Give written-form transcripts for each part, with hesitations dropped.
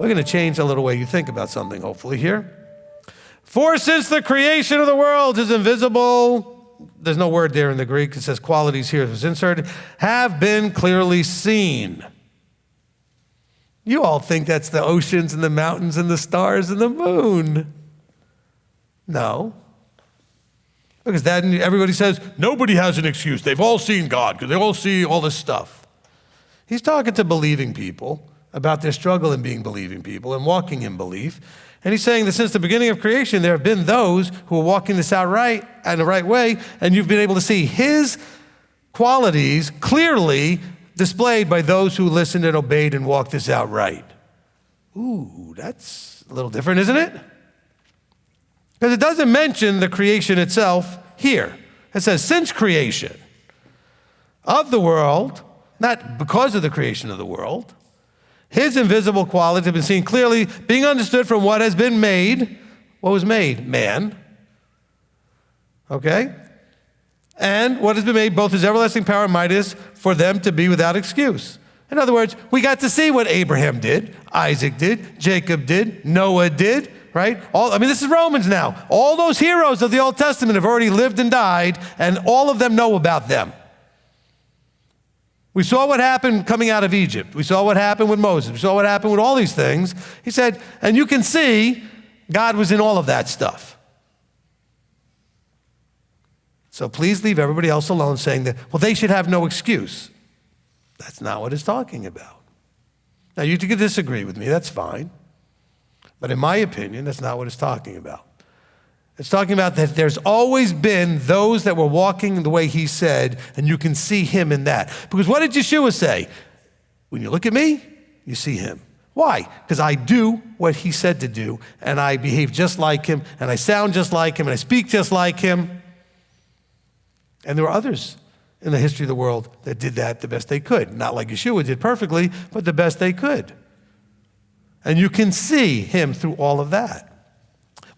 We're going to change a little way you think about something, hopefully, here. For since the creation of the world is invisible, there's no word there in the Greek, it says qualities here, it was inserted, have been clearly seen. You all think that's the oceans and the mountains and the stars and the moon. No. Because then everybody says, nobody has an excuse. They've all seen God because they all see all this stuff. He's talking to believing people about their struggle in being believing people and walking in belief. And he's saying that since the beginning of creation, there have been those who are walking this out right and the right way, and you've been able to see his qualities clearly displayed by those who listened and obeyed and walked this out right. Ooh, that's a little different, isn't it? Because it doesn't mention the creation itself here. It says, since creation of the world, not because of the creation of the world, his invisible qualities have been seen clearly, being understood from what has been made. What was made? Man. Okay? And what has been made, both his everlasting power and might is for them to be without excuse. In other words, we got to see what Abraham did, Isaac did, Jacob did, Noah did, right? This is Romans now. All those heroes of the Old Testament have already lived and died, and all of them know about them. We saw what happened coming out of Egypt. We saw what happened with Moses. We saw what happened with all these things. He said, and you can see God was in all of that stuff. So please leave everybody else alone saying that, well, they should have no excuse. That's not what it's talking about. Now, you can disagree with me, that's fine. But in my opinion, that's not what it's talking about. It's talking about that there's always been those that were walking the way he said, and you can see him in that. Because what did Yeshua say? When you look at me, you see him. Why? Because I do what he said to do, and I behave just like him, and I sound just like him, and I speak just like him. And there were others in the history of the world that did that the best they could. Not like Yeshua did perfectly, but the best they could. And you can see him through all of that.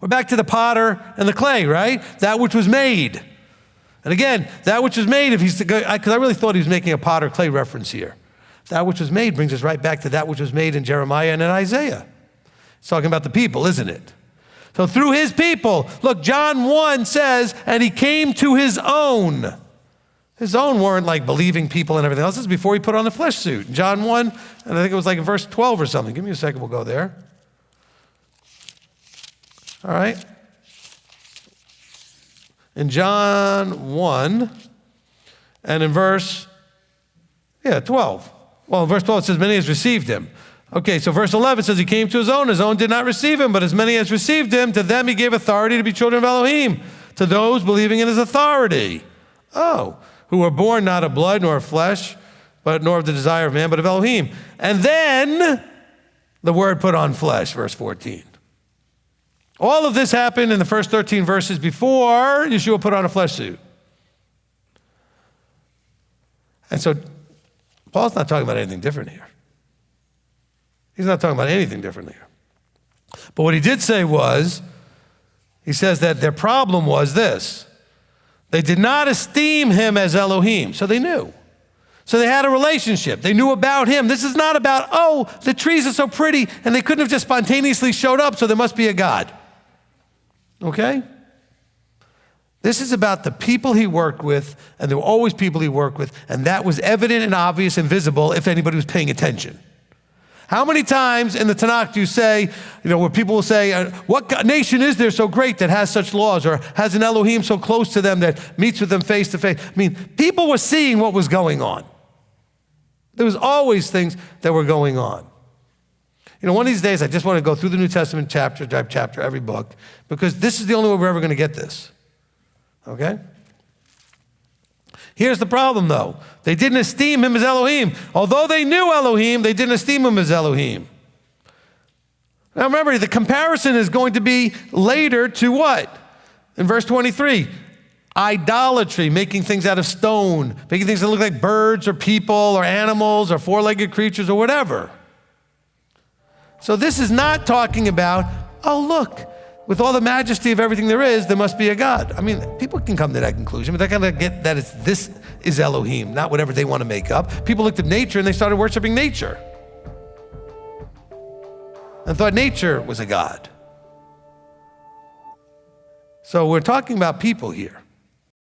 We're back to the potter and the clay, right? That which was made. And again, that which was made, because I really thought he was making a potter clay reference here. That which was made brings us right back to that which was made in Jeremiah and in Isaiah. It's talking about the people, isn't it? So through his people, look, John 1 says, and he came to his own. His own weren't like believing people and everything else. This is before he put on the flesh suit. John 1, and I think it was like in verse 12 or something. Give me a second, we'll go there. All right. In John 1, and in verse 12. Well, in verse 12 it says, many has received him. Okay, so verse 11 says he came to his own did not receive him, but as many as received him, to them he gave authority to be children of Elohim, to those believing in his authority. Oh, who were born not of blood nor of flesh, nor of the desire of man, but of Elohim. And then the word put on flesh, verse 14. All of this happened in the first 13 verses before Yeshua put on a flesh suit. And so Paul's not talking about anything different here. He's not talking about anything different here. But what he did say was, he says that their problem was this. They did not esteem him as Elohim, so they knew. So they had a relationship. They knew about him. This is not about, oh, the trees are so pretty, and they couldn't have just spontaneously showed up, so there must be a God. Okay? This is about the people he worked with, and there were always people he worked with, and that was evident and obvious and visible if anybody was paying attention. How many times in the Tanakh do you say, where people will say, what nation is there so great that has such laws or has an Elohim so close to them that meets with them face to face? People were seeing what was going on. There was always things that were going on. One of these days, I just want to go through the New Testament chapter, every book, because this is the only way we're ever going to get this. Okay? Here's the problem, though. They didn't esteem him as Elohim. Although they knew Elohim, they didn't esteem him as Elohim. Now remember, the comparison is going to be later to what? In verse 23, idolatry, making things out of stone, making things that look like birds or people or animals or four-legged creatures or whatever. So this is not talking about, oh, look, with all the majesty of everything there is, there must be a God. People can come to that conclusion, but they're going to get that this is Elohim, not whatever they want to make up. People looked at nature and they started worshiping nature. and thought nature was a god. So we're talking about people here.